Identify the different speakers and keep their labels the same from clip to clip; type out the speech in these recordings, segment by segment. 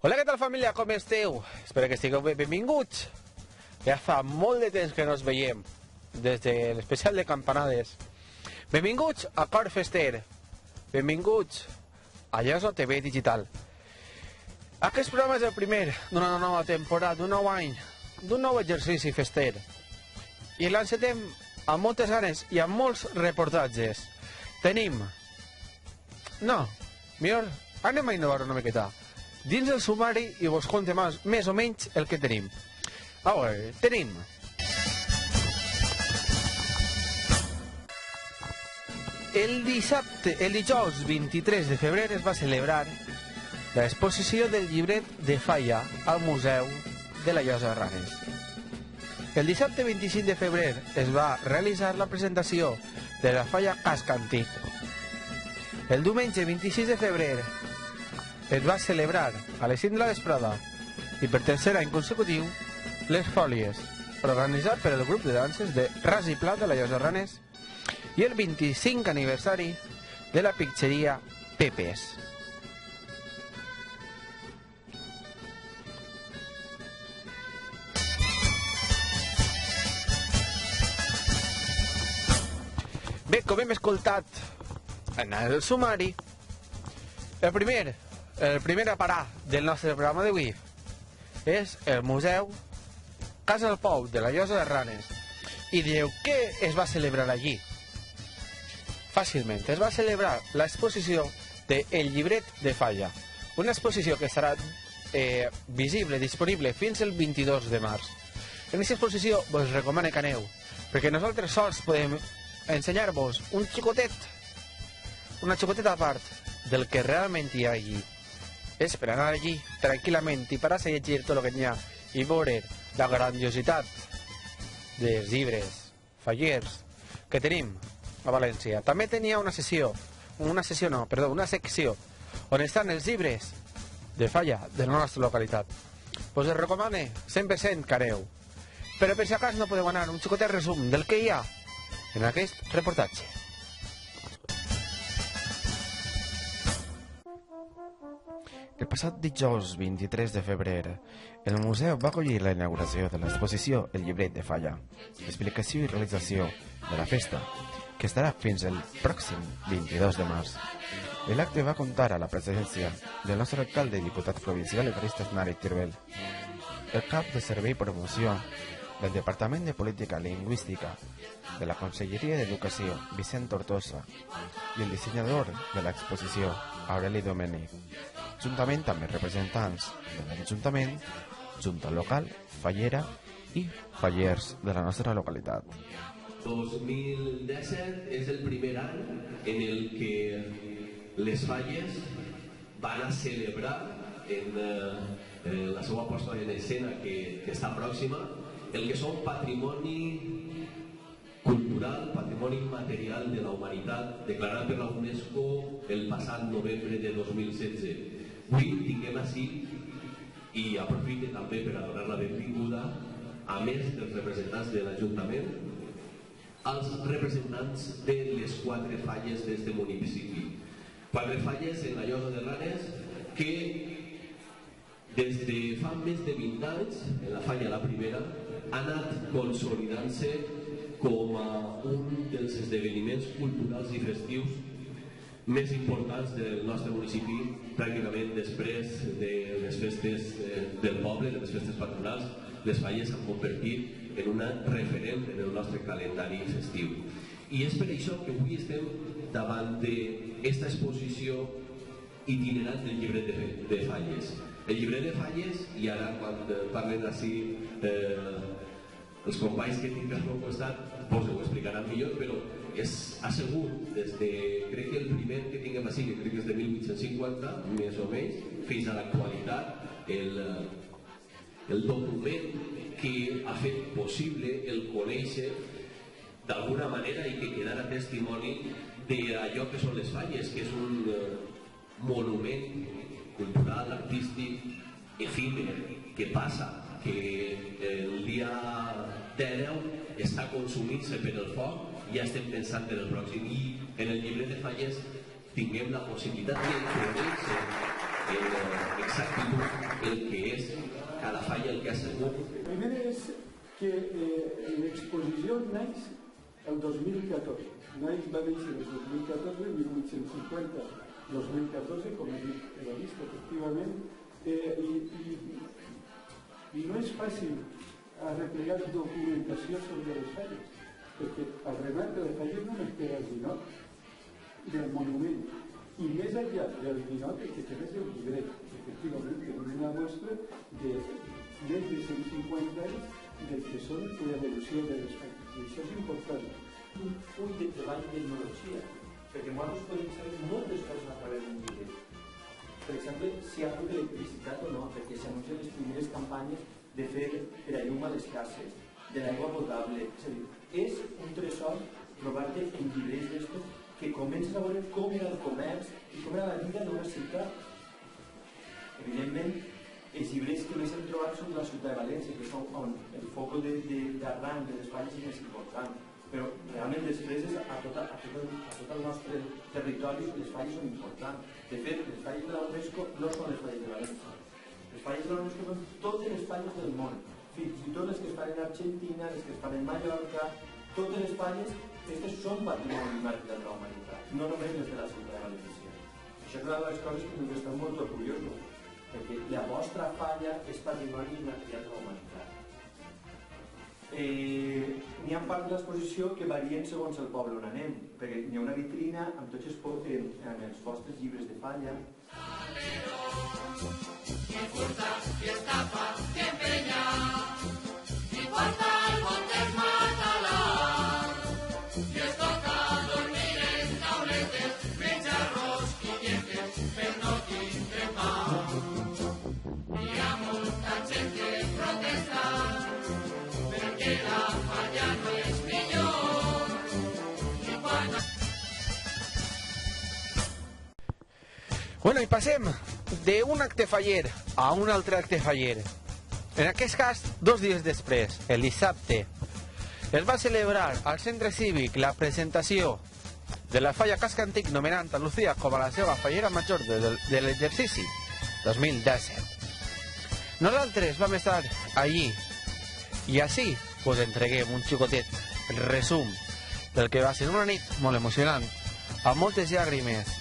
Speaker 1: Hola, què tal família? Com esteu? Espero que estigueu bé. Benvinguts. Ja fa molt de temps que no ens veiem, des de l'especial de campanades. Benvinguts a Cor Fester. Benvinguts a Llosa TV Digital. Aquest programa és el primer d'una nova temporada, d'un nou any, d'un nou exercici fester. I l'encetem amb moltes ganes i amb molts reportatges. Tenim... No, millor anem a innovar una miqueta. Dins el sumari i vos conte més o menys el que tenim. A veure, tenim... El dijous 23 de febrer es va celebrar l'exposició del llibret de Falla al Museu de la Llosa de Ranes. El dissabte 25 de febrer es va realitzar la presentació de la Falla Casc Antic. El diumenge 26 de febrer es va celebrar a les 5 de la vesprada i per tercer any consecutiu les Fòlies, organitzat per el grup de danses de Ras i Plat de la Llosa de Ranes i el 25 aniversari de la pizzeria Pepes. Bé, com hem escoltat en el sumari, el primer a parar del nostre programa d'avui és el Museu Casa del Pou de la Llosa de Ranes. I dieu, què es va celebrar allí? Fàcilment, es va celebrar l'exposició de El Llibret de Falla, una exposició que estarà visible, disponible fins el 22 de març. En aquesta exposició vos recomano que aneu, perquè nosaltres sols podem ensenyar-vos una xicoteta part del que realment hi ha allí. És per anar allí tranquil·lament i parar-se a llegir tot el que n'hi ha i veure la grandiositat dels llibres fallers que tenim a València. També tenia una secció on estan els llibres de Falla de la nostra localitat. Us recomano 100% que aneu, però per si acas no podeu anar, un xicotet resum del que hi ha en aquest reportatge. El passat dijous 23 de febrer, el museu va acollir la inauguració de l'exposició El Llibret de Falla, explicació i realització de la festa, que estarà fins el pròxim 22 de març. L'acte va comptar a la presència del nostre alcalde i diputat provincial Evarist Aznar i Tirbel, el cap de Servei i Promoció del Departament de Política Lingüística de la Conselleria d'Educació, Vicent Tortosa, i el dissenyador de l'exposició, Aureli Domènech, juntament amb els representants de l'Ajuntament, Junta Local, Fallera i Fallers de la nostra localitat.
Speaker 2: 2017 és el primer any en el que les Falles van a celebrar en la seva posta en escena que està pròxima el que són patrimoni cultural, patrimoni immaterial de la humanitat declarat per la UNESCO el passat novembre de 2016. Avui tinguem així, i aprofite també per a donar la benvinguda, a més dels representants de l'Ajuntament, als representants de les 4 falles d'este municipi. 4 falles en la Llosa de Ranes que des de fa més de 20 anys, en la falla la primera, ha anat consolidant-se com a un dels esdeveniments culturals i festius més importants del nostre municipi, pràcticament després de les festes del poble, de les festes patronals. Les falles s'han convertit en una referent en el nostre calendari festiu. I és per això que avui estem davant d'aquesta exposició itinerant del llibret de Falles. El llibret de Falles, i ara quan parlen així els companys que tinc al meu costat vos ho explicaran millor, però és assegut des de, crec que el primer que tinguem així, que crec que és de 1850 més o menys, fins a l'actualitat, el document que ha fet possible el conèixer d'alguna manera i que quedarà testimoni d'allò que són les Falles, que és un monument cultural, artístic, efímer, que passa, que el dia 10 està consumint-se per el foc i ja estem pensant en el pròxim. I en el llibret de Falles tinguem la possibilitat de conèixer en exactitud el que és cada falla, el que ha sigut.
Speaker 3: El primer és que l'exposició naix el 2014. Naix va néixer el 2014, 1850, 2014, com ha dit Evaristo, efectivament, i no és fàcil arreplegar documentació sobre les falles, perquè al remat de les falles només té el ninot del monument, i més enllà del ninot el que té és el llibret, efectivament, que és una mostra de més de 150 anys del que són l'evolució de les falles, i això és important.
Speaker 4: Un full de treball d'etnologia, perquè nosaltres podem saber moltes coses a través d'un llibre. Per exemple, si hi ha hagut electricitat o no, perquè s'anuncien les primeres campanyes de fer per a llum a les cases, de l'aigua potable. És a dir, és un tresor trobar-te en llibres d'estos que comences a veure com era el comerç i com era la vida d'una ciutat. Evidentment, els llibres que més hem trobat són de la ciutat de València, que són on el foc d'arran de les falles és més important. Però realment després a tot el nostre territori les falles són importants. De fet, les falles de la UNESCO no són les falles de València. Les falles de la UNESCO són totes les falles del món. Fins i tot les que es fan en Argentina, les que es fan en Mallorca, totes les falles, aquestes són patrimoni immàterial de la humanitat, no només les de la ciutat de València. Això és una de les coses que ens estem molt orgullosos, perquè la vostra falla és patrimoni immàterial de la humanitat. N'hi ha part de l'exposició que varien segons el poble on anem, perquè hi ha una vitrina amb tots els vostres llibres de falla.
Speaker 1: Bueno, i passem d'un acte faller a un altre acte faller. En aquest cas, 2 dies després, el dissabte, es va celebrar al centre cívic la presentació de la falla Casc Antic nomenant a Lucía com a la seva fallera major de l'exercici 2017. Nosaltres vam estar allí i així us entreguem un xicotet resum del que va ser una nit molt emocionant, amb moltes llàgrimes,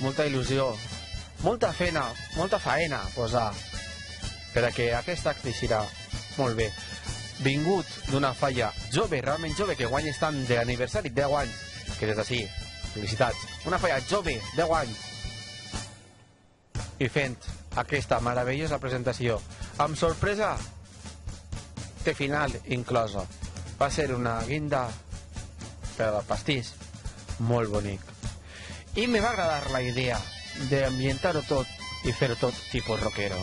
Speaker 1: molta il·lusió, molta faena posar per a que aquest acte serà molt bé. Vingut d'una falla jove, realment jove, que guany estan d'aniversari 10 anys, que des d'ací, felicitats. Una falla jove, 10 anys, i fent aquesta meravellosa presentació, amb sorpresa de final inclosa. Va ser una guinda per al pastís molt bonic. I me va agradar la idea d'ambientar-ho tot i fer-ho tot tipus rockero.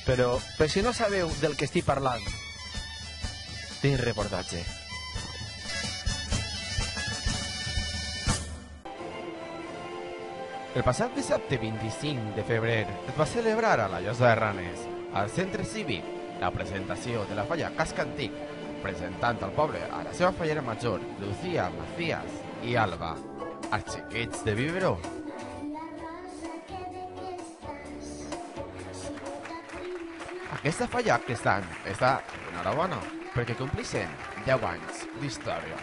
Speaker 1: Però, per si no sabeu del que estic parlant, tinc reportatge. El passat dissabte 25 de febrer es va celebrar a la Llosa de Ranes, al centre cívic, la presentació de la falla Casc Antic, presentant al poble a la seva fallera major, Lucía, Macías i Alba, els xiquets de Vivero. Aquesta falla aquest any està enhorabona perquè complixen 10 anys d'història.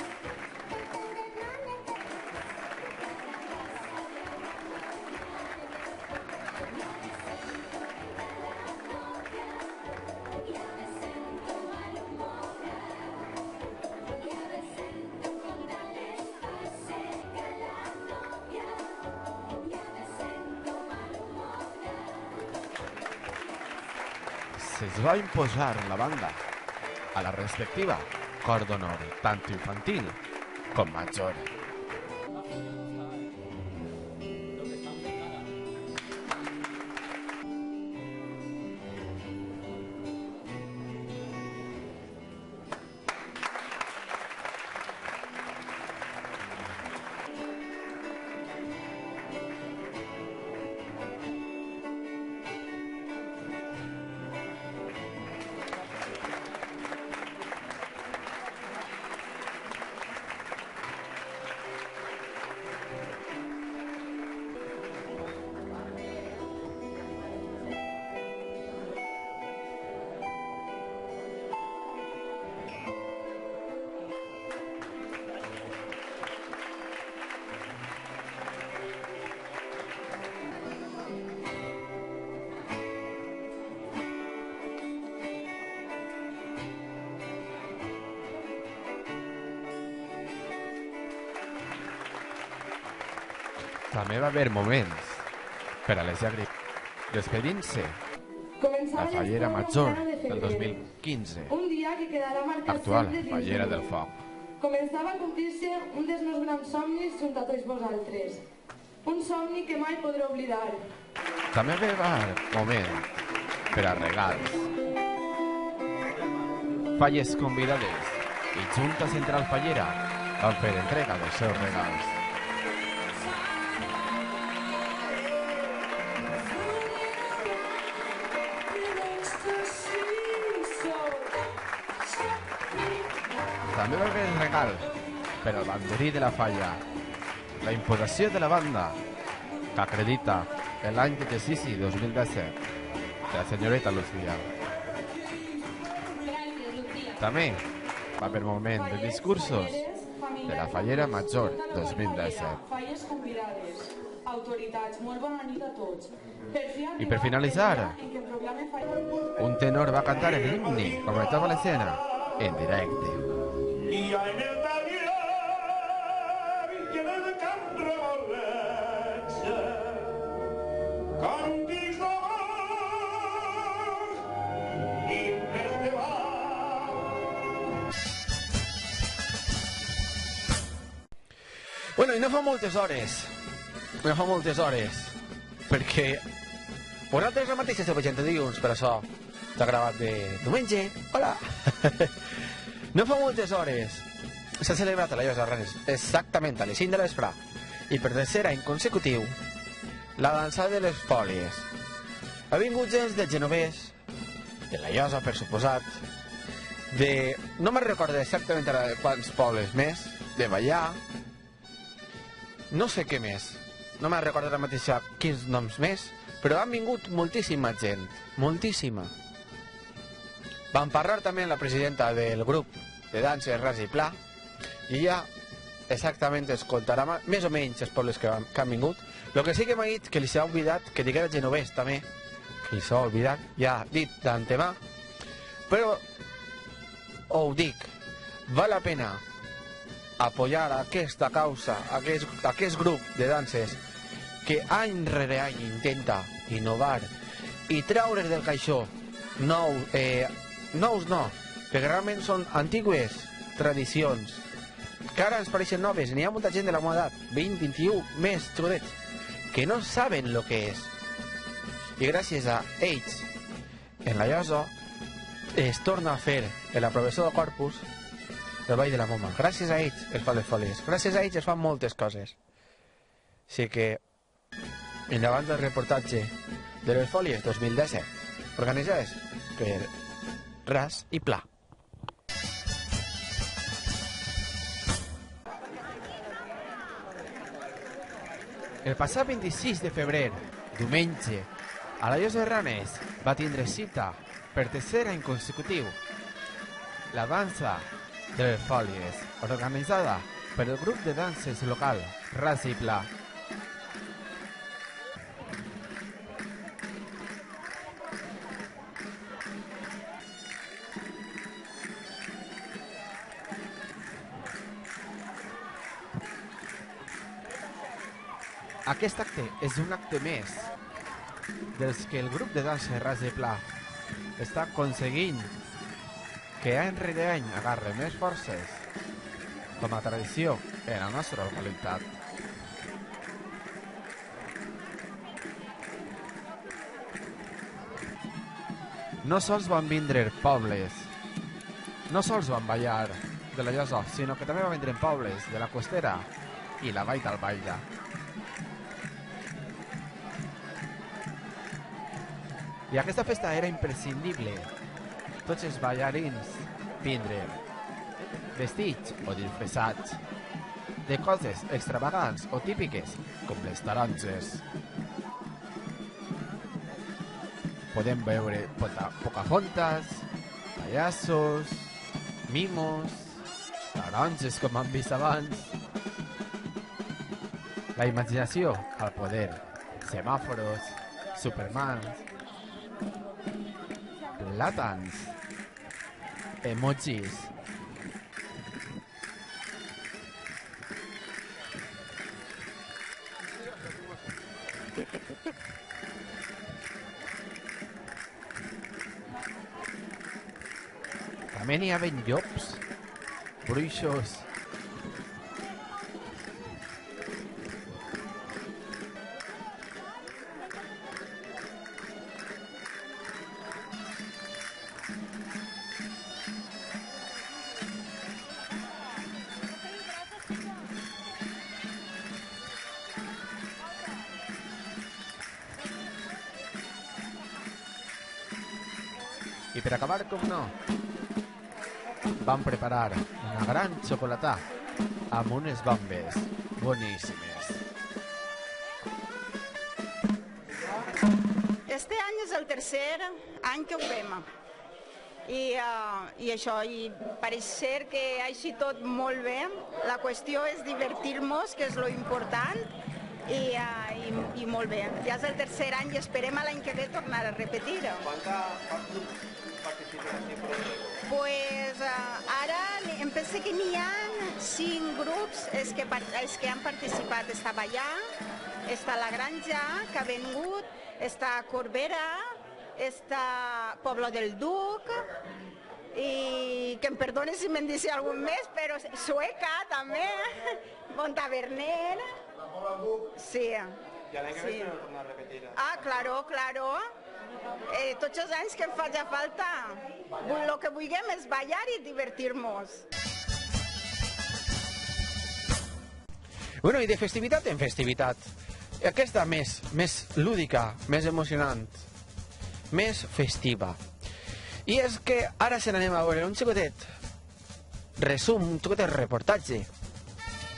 Speaker 1: Es va imposar la banda a la respectiva cor d'honor, tant infantil com major. També va haver moments per a les llàgrimes. Despedint-se la Fallera Major del 2015,
Speaker 5: un dia que quedarà marcat
Speaker 1: actual
Speaker 5: sempre dins
Speaker 1: Fallera
Speaker 5: de
Speaker 1: del
Speaker 5: mi.
Speaker 1: Foc.
Speaker 5: Començava a complir-se un dels meus grans somnis junt a tots vosaltres. Un somni que mai podré oblidar.
Speaker 1: També va haver moment per a regals. Falles convidades i Junta Central Fallera van fer entrega dels seus regals. També va haver regal per al banderí de la Falla, la imposició de la banda que acredita l'any d'exercici 2017 de la senyoreta Lucía. També va haver moment de discursos de la Fallera Major 2017.
Speaker 5: Falles convidades, autoritats, molt bona nit a tots.
Speaker 1: I per finalitzar, un tenor va cantar el himne com estava a l'escena en directe.
Speaker 6: I en el taller i en el camp revolets càntics d'amor himnes de bar.
Speaker 1: Bueno, i no fa moltes hores, perquè vosaltres la mateixa esteu veient dilluns, per això s'ha gravat de diumenge. Hola! No fa moltes hores s'ha celebrat a la Llosa de Ranes, exactament a les 5 de l'espre, i per tercer any consecutiu, la dansa de les fòlies. Ha vingut gens del Genovès, de la Llosa, per suposat, de... no me'n recordo exactament ara de quants pobles més, de Ballà, no sé què més, no me'n recordo ara mateix quins noms més, però han vingut moltíssima gent, moltíssima. Vam parlar també amb la presidenta del grup de danses Ras i Pla i ja exactament es contarà més o menys els pobles que han vingut. El que sí que m'ha dit que li s'ha oblidat que diguera Genovès també, que li s'ha oblidat, ja dit d'antemà, però ho dic, val la pena apoyar aquesta causa, aquest grup de danses que any rere any intenta innovar i treure's del caixó nous no, perquè realment són antigues tradicions que ara ens pareixen noves. N'hi ha molta gent de la meva edat, 20, 21, més xicotets, que no saben el que és. I gràcies a ells, en la Llosa, es torna a fer en la professor de Corpus el Ball de la Moma. Gràcies a ells es fan les fòlies. Gràcies a ells es fan moltes coses. Així que, endavant del reportatge de les fòlies 2017, organitzades per Ras i Pla. El passat 26 de febrer, diumenge, a la Llosa de Ranes va tindre cita per tercer any consecutiu la dansa de les fòlies, organitzada per el grup de danses local Ras i Pla. Aquest acte és un acte més dels que el grup de dansa Ras i Pla està aconseguint que any rere any agarre més forces com a tradició en la nostra localitat. No sols van vindre pobles, no sols van ballar de la Llosa, sinó que també van vindre pobles de la Costera i la Vall d'Albaida. I aquesta festa era imprescindible. Tots els ballarins vindren vestits o disfressats de coses extravagants o típiques com les taronges. Podem veure Pocahontas, pallassos, mimos, taronges com hem vist abans. La imaginació al poder, semàforos, supermans, plàtans, emojis. També n'hi havia llops, bruixos... I per acabar, com no, vam preparar una gran xocolatà amb unes bombes boníssimes.
Speaker 7: Este any és el tercer any que ho fem. I això, i pareix ser que així tot molt bé. La qüestió és divertir-nos, que és lo important, i molt bé. Ja és el tercer any i esperem a l'any que ve tornar a repetir.
Speaker 4: Quants grups participen aquí?
Speaker 7: Pues ara em penso que n'hi ha 5 grups que han participat. Està Ballà, està La Granja, que ha vengut, està Corbera, està Pobla del Duc, i que em perdoni si me'n dic algun més, però Sueca també, Montaverner. Sí.
Speaker 4: I l'any que ve espero tornar a repetir.
Speaker 7: Ah, claro. Tots els anys que em faci falta. El que vulguem és ballar i divertir-nos.
Speaker 1: Bueno, i de festivitat en festivitat. Aquesta més lúdica, més emocionant, més festiva. I és que ara se n'anem a veure un xicotet resum, un xicotet reportatge.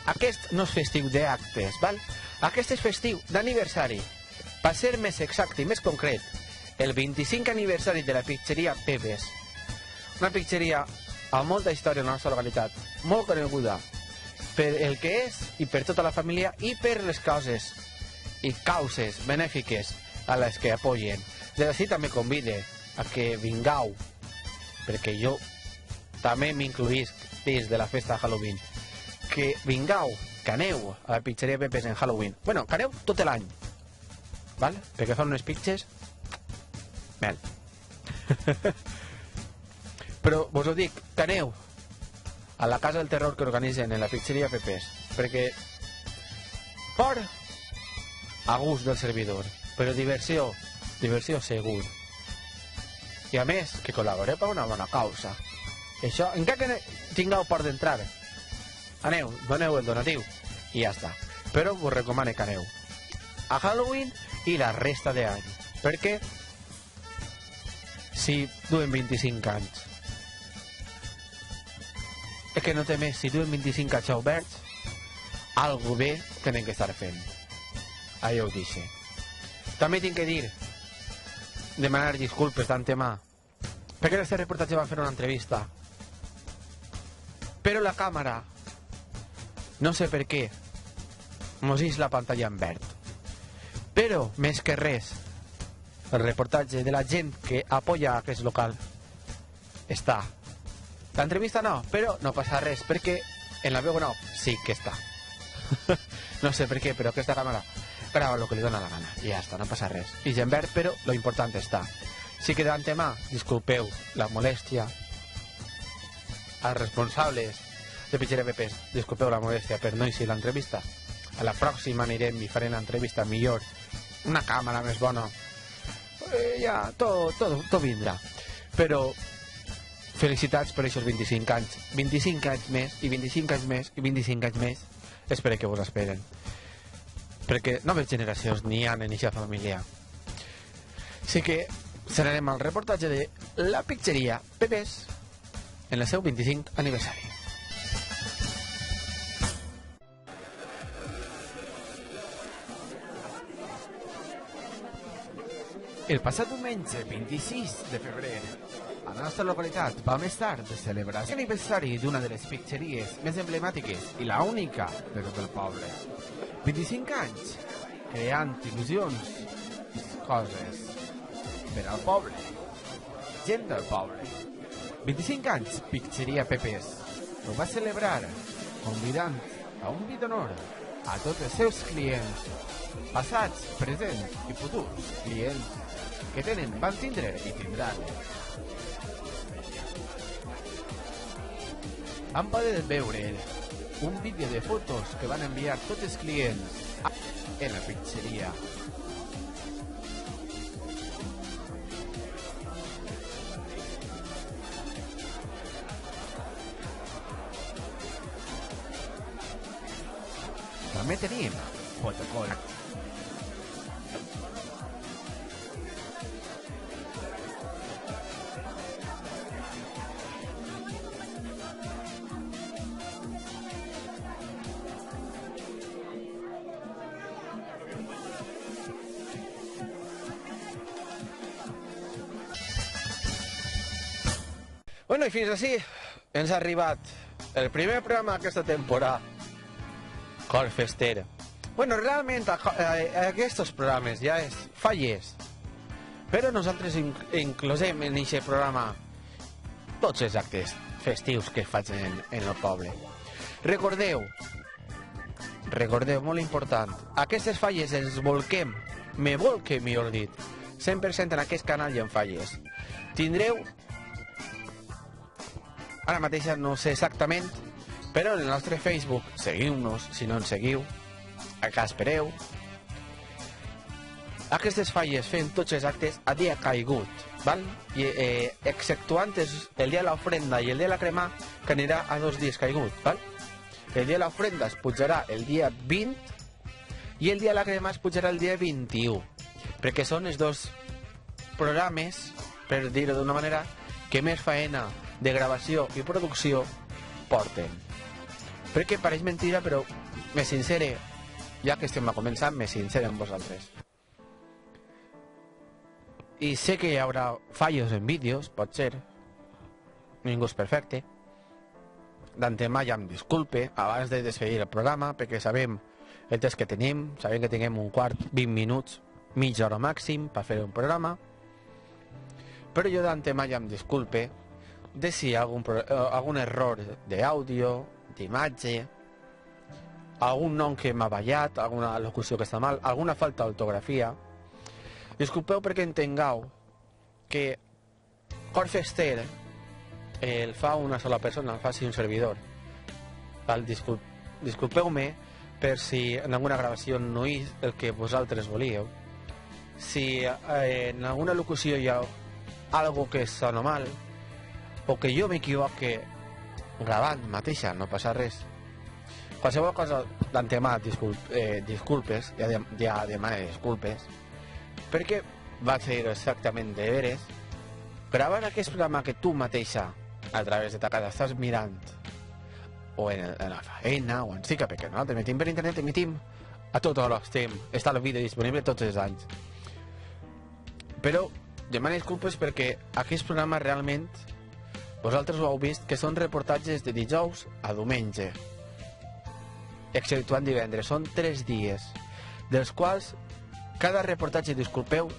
Speaker 1: Aquest no és festiu d'actes, val? Aquest és festiu d'aniversari. Per ser més exacte i més concret, el 25 aniversari de la pizzeria Pepes. Una pizzeria amb molta història en la nostra localitat, molt coneguda per el que és i per tota la família i per les causes i causes benèfiques a les que apoyen. Des d'ací també convide a que vingueu, perquè jo també m'incluïsc dins de la festa de Halloween, que vingueu, que aneu a la pizzeria Pepes en Halloween. Bueno, que aneu tot l'any, val? Perquè fan unes pizzas mel. Però vos ho dic, que aneu a la casa del terror que organitzen en la pizzeria Pepes, perquè por a gust del servidor, però diversió segur. I a més, que col·laboreu per una bona causa. Això, encara que tingueu por d'entrar, aneu, doneu el donatiu i ja està. Però vos recomano que aneu a Halloween i la resta d'any, perquè si duen 25 anys és que no té més, si duen 25 anys oberts, algo bé tenen que estar fent. Allò ho dixe. També tinc que dir, demanar disculpes d'antemà, perquè en aquest reportatge van fer una entrevista, però la càmera, no sé per què, mos ix la pantalla en verd. Però, més que res, el reportatge de la gent que apoya aquest local està. L'entrevista no, però no passa res, perquè en la veu no, sí que està. No sé per què, però aquesta càmera grava el que li dona la gana i ja està, no passa res. I en verd, però lo important està. Sí que d'antemà, disculpeu la molèstia als responsables de Pizzeria Pepes, disculpeu la molèstia per no eixir l'entrevista. A la pròxima anirem i farem l'entrevista millor, una càmera més bona, ja, tot vindrà. Però felicitats per aquests 25 anys. 25 anys més, i 25 anys més, i 25 anys més. Espero que vos esperen. Perquè noves generacions n'hi ha en aquesta família. Així que serem al reportatge de la pizzeria Pepes en el seu 25 aniversari. El passat diumenge 26 de febrer, a la nostra localitat vam estar de celebrar l'aniversari d'una de les pizzeries més emblemàtiques i la única de tot el poble. 25 anys, creant il·lusions, coses per al poble, gent del poble. 25 anys, Pizzeria Pepes. Ho va celebrar convidant a un vi d'honor a tots els seus clients, passats, presents i futurs clients que tenen, van tindre i tindran. Han pogut veure un vídeo de fotos que van enviar tots els clients en la pizzeria. També tenim protocol. Bueno, i fins així ens ha arribat el primer programa d'aquesta temporada. Cor fester. Bueno, realment aquests programes ja és falles, però nosaltres inclosem en aquest programa tots els actes festius que faig en el poble. Recordeu, molt important, aquestes falles els volquem, me volquem, millor dit, 100% en aquest canal i en falles. Tindreu, ara mateix no sé exactament, però en el nostre Facebook, seguiu-nos, si no ens seguiu, acá espereu. Aquestes falles fent tots els actes a dia caigut, val? I exceptuant el dia de l'ofrenda i el dia de la crema, que anirà a 2 dies caigut, val? El dia de l'ofrenda es pujarà el dia 20 i el dia de la crema es pujarà el dia 21, perquè són els dos programes, per dir-ho d'una manera, que més faena de gravació i producció porten. Perquè pareix mentira, però me sincere, ja que estem a començar, me sincere amb vosaltres. I sé que hi haurà fallos en vídeos, pot ser, ningú és perfecte. D'antemà ja em disculpe abans de despedir el programa, perquè sabem el temps que tenim, sabem que tinguem un quart, 20 minuts, mitja hora màxim per fer un programa, però jo d'antemà ja em disculpe de si hi ha algun error d'àudio, d'imatge, algun nom que m'ha ballat, alguna locució que està mal, alguna falta d'ortografia. Disculpeu perquè entengueu que Cor Fester el fa una sola persona, el fa un servidor. Disculpeu-me per si en alguna gravació no és el que vosaltres volíeu. Si en alguna locució hi ha algo que sona mal, o que jo m'equivoque gravant mateixa, no passa res. Qualsevol cosa d'antemà, disculpes, ja demane disculpes, perquè va ser exactament de veres gravant aquest programa que tu mateixa a través de ta casa estàs mirant, o en la feina, o en Sica, perquè nosaltres emitim per internet, emitim a tot hora, està el vídeo disponible tots els anys. Però demane disculpes perquè aquest programa realment vosaltres ho heu vist que són reportatges de dijous a diumenge, exceptuant divendres. Són 3 dies, dels quals cada reportatge, disculpeu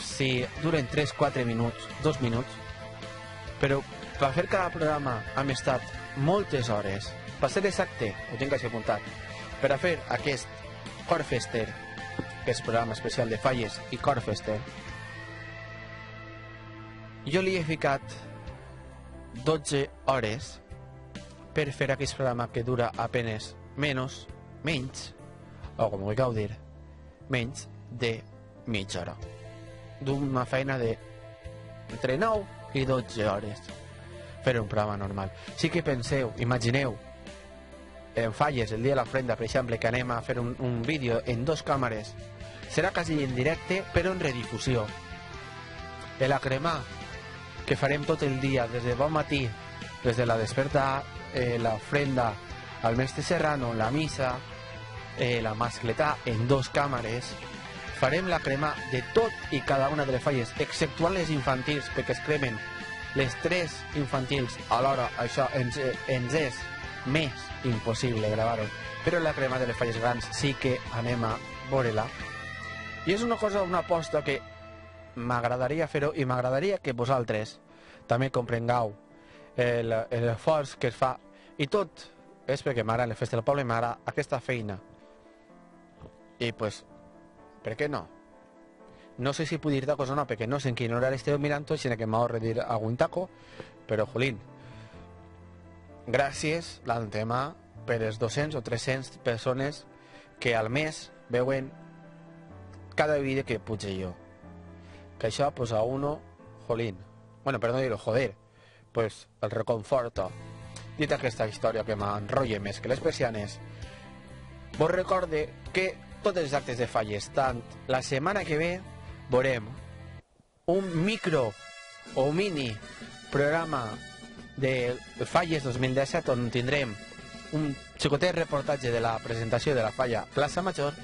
Speaker 1: si duren 3-4 minuts, 2 minuts, però per fer cada programa hem estat moltes hores, per ser exacte, ho tinc així apuntat, per a fer aquest Cor Fester, aquest programa especial de falles i Cor Fester, jo li he ficat 12 hores per fer aquest programa que dura apenas menys, o com vulgueu dir, menys de mitja hora. D'una feina de entre 9 i 12 hores fer un programa normal. Sí que penseu, imagineu, en falles, el dia de l'ofrenda, per exemple, que anem a fer un vídeo en 2 càmeres, serà quasi en directe, però en redifusió. De la crema, que farem tot el dia, des de bon matí, des de la desperta, l'ofrenda, al mestre Serrano, la missa, la mascletà, en 2 càmeres. Farem la crema de tot i cada una de les falles, exceptuant les infantils, perquè es cremen les 3 infantils alhora. Això ens és més impossible gravar-ho, però la crema de les falles grans sí que anem a veure-la. I és una cosa, una aposta que m'agradaria fer-ho, i m'agradaria que vosaltres també comprengueu l'esforç que es fa, i tot és perquè m'agrada la festa del poble, m'agrada aquesta feina, i pues, per què no? No sé si puc dir tacos o no, perquè no sé en quin horari esteu mirant, sinó que m'ahorre dir algun taco, però jolín, gràcies l'Antema per les 200 o 300 persones que al mes veuen cada vídeo que puge jo. Que això, pues a uno, jolín, bueno, per no dir-ho, joder, pues el reconforta. Dit aquesta història que m'enrotlla més que les persianes, vos recorde que tots els actes de Falles, tant la setmana que ve, veurem un micro o mini programa de Falles 2017 on tindrem un xicotet reportatge de la presentació de la Falla Plaça Major,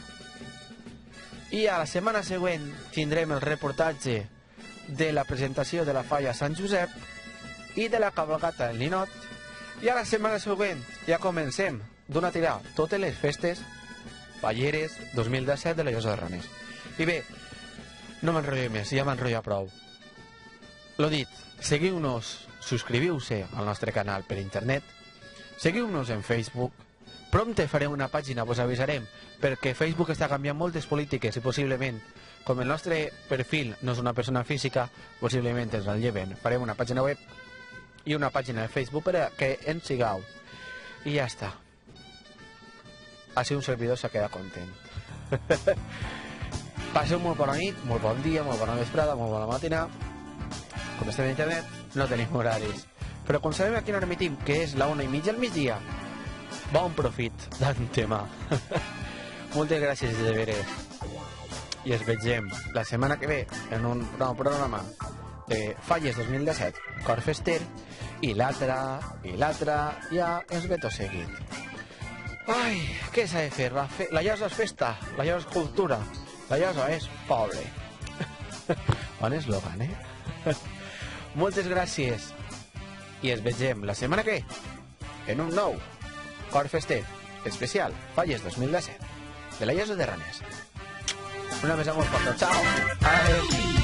Speaker 1: i a la setmana següent tindrem el reportatge de la presentació de la Falla Sant Josep i de la cabalgata del Ninot, i a la setmana següent ja comencem d'una tirada totes les festes falleres 2017 de la Llosa de Ranes. I bé, no m'enrotllo més, ja m'enrotllo prou. Lo dit, seguiu-nos, subscriviu-se al nostre canal per internet, seguiu-nos en Facebook, prompte farem una pàgina, vos avisarem, perquè Facebook està canviant moltes polítiques i possiblement, com el nostre perfil no és una persona física, possiblement ens el lleven. Farem una pàgina web i una pàgina de Facebook per a que ens sigueu. I ja està. Així un servidor s'ha quedat content. Passeu molt bona nit, molt bon dia, molt bona vesprada, molt bona matina. Com estem a internet, no tenim horaris. Però com sabem a quina hora emitim, que és la 1:30 al migdia, bon profit d'Antema. Moltes gràcies de veres. I ens vegem la setmana que ve en un nou programa de Falles 2017, Cor Fester, i l'altre ja ens ve tot seguit. Ai, què s'ha de fer? La llosa és festa, la llosa és cultura, la llosa és poble. Bon eslògan, eh? Moltes gràcies. I ens vegem la setmana que ve en un nou Cor Fester especial Falles 2017 de la Llosa de Ranes. Una més molt forta. Ciao. Adéu.